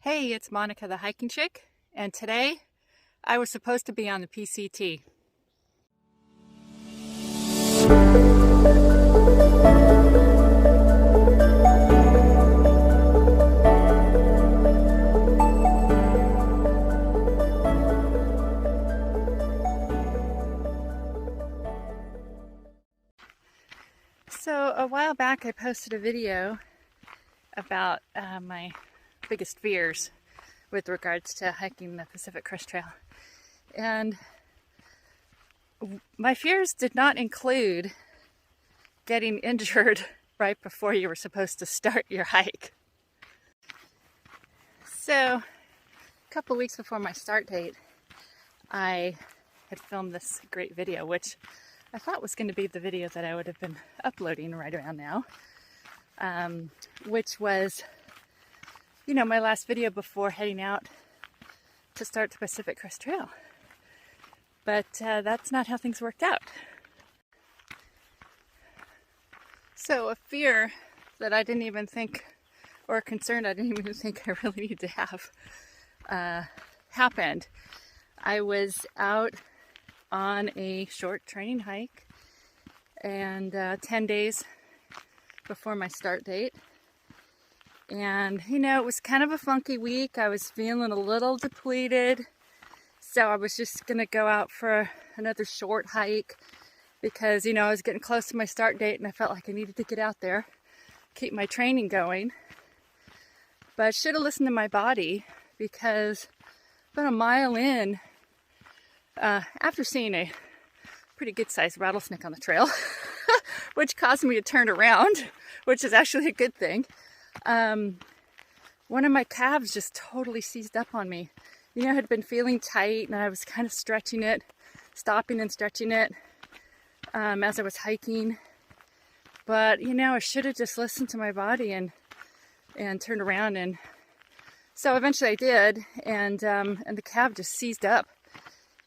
Hey, it's Monica the Hiking Chick, and today I was supposed to be on the PCT. So a while back I posted a video about my biggest fears with regards to hiking the Pacific Crest Trail. And my fears did not include getting injured right before you were supposed to start your hike. So a couple weeks before my start date, I had filmed this great video, which I thought was going to be the video that I would have been uploading right around now, which was, my last video before heading out to start the Pacific Crest Trail. But that's not how things worked out. So a fear that I didn't even think, or a concern I didn't even think I really needed to have, happened. I was out on a short training hike and 10 days before my start date. And, it was kind of a funky week. I was feeling a little depleted. So I was just going to go out for another short hike because, I was getting close to my start date and I felt like I needed to get out there, keep my training going. But I should have listened to my body because about a mile in, after seeing a pretty good-sized rattlesnake on the trail, which caused me to turn around, which is actually a good thing. One of my calves just totally seized up on me. I had been feeling tight and I was kind of stretching it, stopping and stretching it as I was hiking. But, I should have just listened to my body and turned around. And so eventually I did, and the calf just seized up.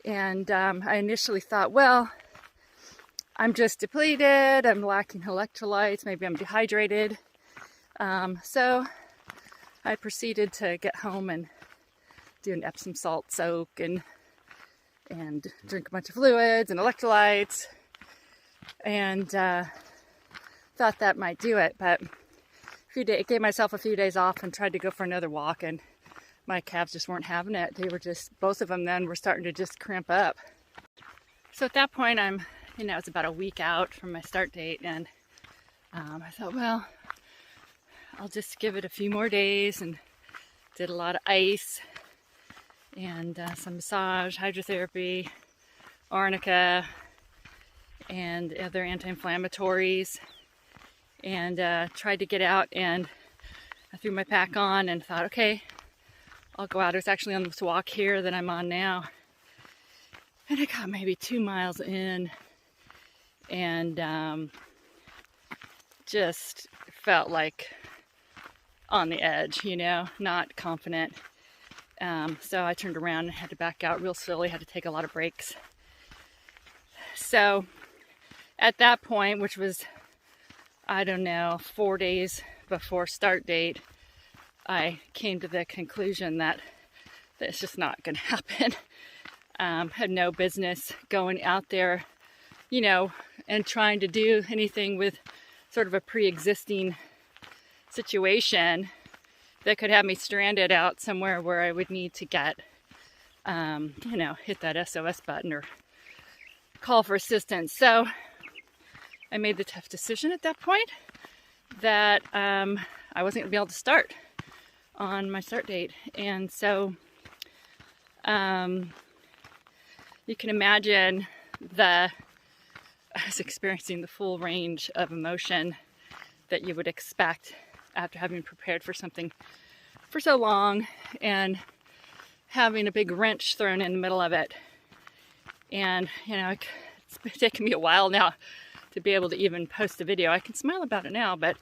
And I initially thought, well, I'm just depleted, I'm lacking electrolytes, maybe I'm dehydrated. So I proceeded to get home and do an Epsom salt soak and drink a bunch of fluids and electrolytes, and thought that might do it. But gave myself a few days off and tried to go for another walk, and my calves just weren't having it. They were just, both of them then were starting to just cramp up. So at that point, it's about a week out from my start date, and I thought, well, I'll just give it a few more days, and did a lot of ice and some massage, hydrotherapy, arnica, and other anti-inflammatories, and tried to get out. And I threw my pack on and thought, okay, I'll go out. It was actually on this walk here that I'm on now, and I got maybe 2 miles in and just felt like on the edge, not confident. So I turned around and had to back out real slowly, had to take a lot of breaks. So at that point, which was, 4 days before start date, I came to the conclusion that it's just not going to happen. Had no business going out there, and trying to do anything with sort of a pre-existing situation that could have me stranded out somewhere where I would need to get, hit that SOS button or call for assistance. So I made the tough decision at that point that I wasn't going to be able to start on my start date. And so you can imagine I was experiencing the full range of emotion that you would expect after having prepared for something for so long and having a big wrench thrown in the middle of it. And, it's been taking me a while now to be able to even post a video. I can smile about it now, but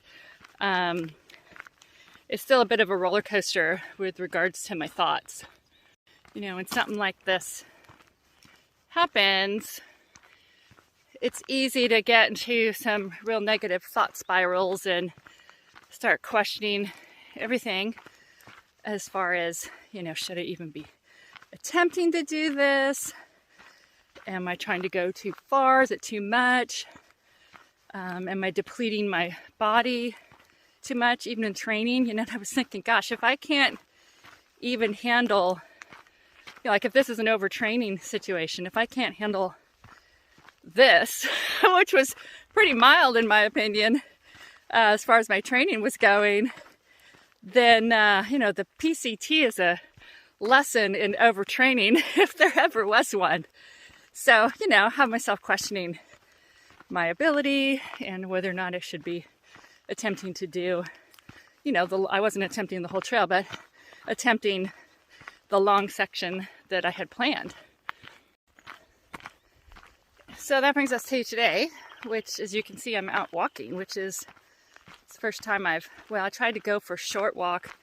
it's still a bit of a roller coaster with regards to my thoughts. When something like this happens, it's easy to get into some real negative thought spirals and start questioning everything. as far as, you know, should I even be attempting to do this? Am I trying to go too far? Is it too much? Am I depleting my body too much, even in training? You know, I was thinking, gosh, if I can't even handle, you know, like if this is an overtraining situation, if I can't handle this, which was pretty mild in my opinion, as far as my training was going, then, you know, the PCT is a lesson in overtraining if there ever was one. So, you know, I have myself questioning my ability and whether or not I should be attempting to do, you know, I wasn't attempting the whole trail, but attempting the long section that I had planned. So that brings us to today, which, as you can see, I'm out walking, which is the first time I tried to go for a short walk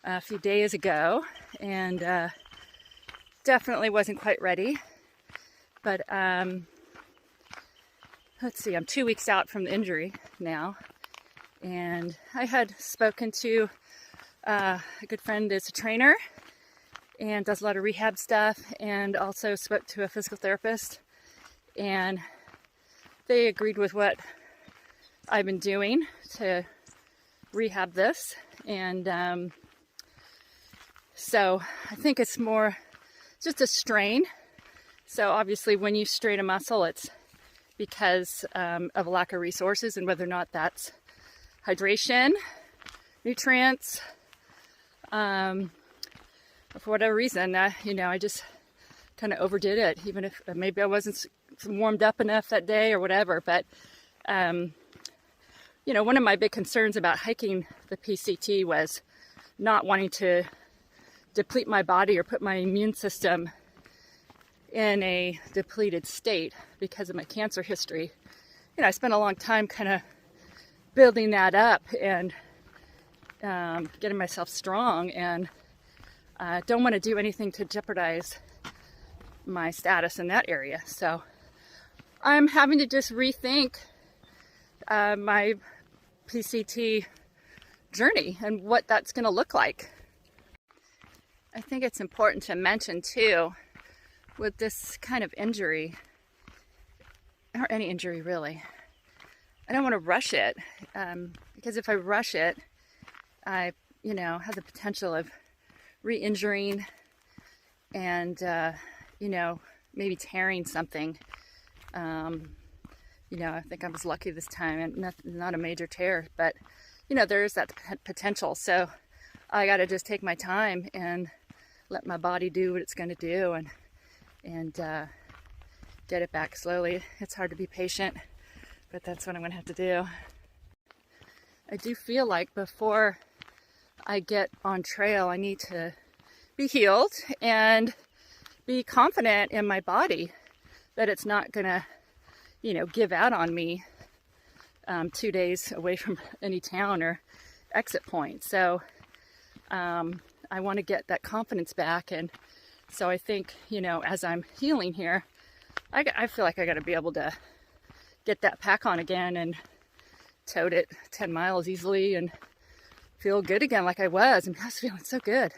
a few days ago, and definitely wasn't quite ready. But let's see, I'm 2 weeks out from the injury now, and I had spoken to a good friend is a trainer and does a lot of rehab stuff, and also spoke to a physical therapist, and they agreed with what I've been doing to rehab this. And so I think it's more just a strain. So obviously when you strain a muscle, it's because of a lack of resources, and whether or not that's hydration, nutrients, for whatever reason, you know, I just kind of overdid it, even if maybe I wasn't warmed up enough that day or whatever. But, you know, one of my big concerns about hiking the PCT was not wanting to deplete my body or put my immune system in a depleted state because of my cancer history. You know, I spent a long time kind of building that up and getting myself strong, and don't want to do anything to jeopardize my status in that area. So I'm having to just rethink my PCT journey and what that's going to look like. I think it's important to mention too, with this kind of injury, or any injury really, I don't want to rush it, because if I rush it, I, you know, have the potential of re-injuring and, you know, maybe tearing something. You know, I think I was lucky this time, and not a major tear, but, you know, there is that potential. So I got to just take my time and let my body do what it's going to do, and get it back slowly. It's hard to be patient, but that's what I'm going to have to do. I do feel like before I get on trail, I need to be healed and be confident in my body that it's not going to, you know, give out on me 2 days away from any town or exit point. So I want to get that confidence back, and so I think, you know, as I'm healing here, I feel like I got to be able to get that pack on again and tote it 10 miles easily and feel good again like I was. And I was feeling so good.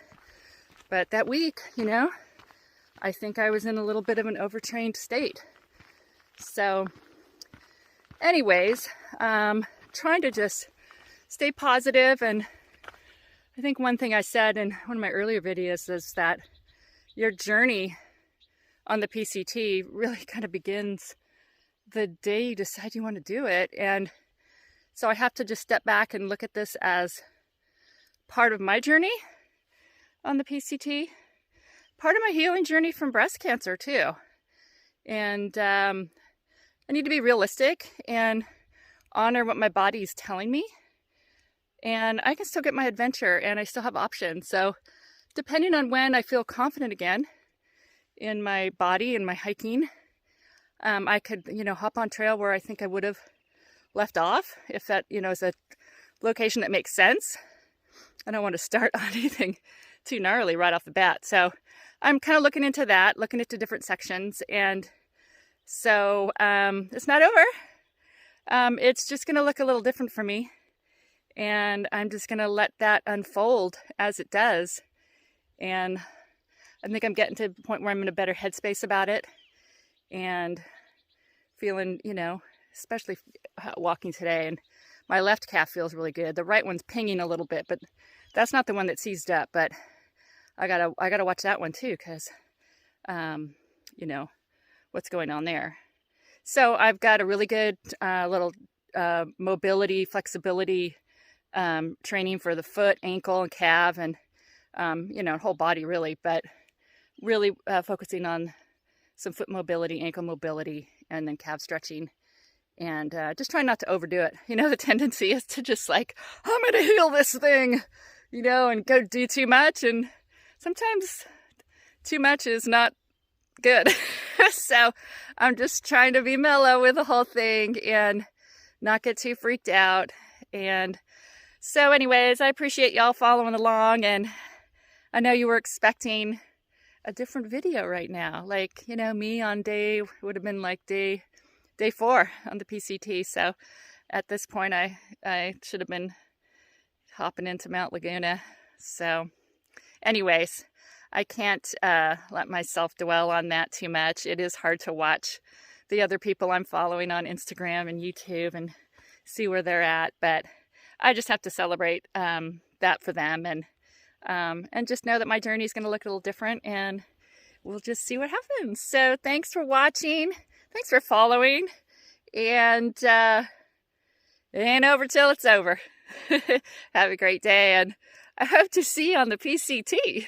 But that week, you know, I think I was in a little bit of an overtrained state. So anyways, trying to just stay positive. And I think one thing I said in one of my earlier videos is that your journey on the PCT really kind of begins the day you decide you want to do it. And so I have to just step back and look at this as part of my journey on the PCT, part of my healing journey from breast cancer too. And I need to be realistic and honor what my body is telling me. And I can still get my adventure, and I still have options. So depending on when I feel confident again in my body and my hiking, I could, you know, hop on trail where I think I would have left off, if that, you know, is a location that makes sense. I don't want to start on anything too gnarly right off the bat. So I'm kind of looking into that, looking into different sections. And so it's not over. It's just going to look a little different for me. and I'm just gonna let that unfold as it does. And I think I'm getting to the point where I'm in a better headspace about it, and feeling, you know, especially walking today, and my left calf feels really good. The right one's pinging a little bit, but that's not the one that seized up. But I gotta watch that one too, because you know what's going on there. So I've got a really good little mobility, flexibility training for the foot, ankle, and calf, and you know, whole body really, but really focusing on some foot mobility, ankle mobility, and then calf stretching, and just trying not to overdo it. You know, the tendency is to just like, I'm gonna heal this thing, you know, and go do too much, and sometimes too much is not good. So I'm just trying to be mellow with the whole thing and not get too freaked out. And so anyways, I appreciate y'all following along, and I know you were expecting a different video right now. Like, you know, me on would have been like day 4 on the PCT. So at this point, I should have been hopping into Mount Laguna. So anyways, I can't let myself dwell on that too much. It is hard to watch the other people I'm following on Instagram and YouTube and see where they're at. But I just have to celebrate that for them, and just know that my journey is going to look a little different, and we'll just see what happens. So thanks for watching. Thanks for following. And it ain't over till it's over. Have a great day, and I hope to see you on the PCT.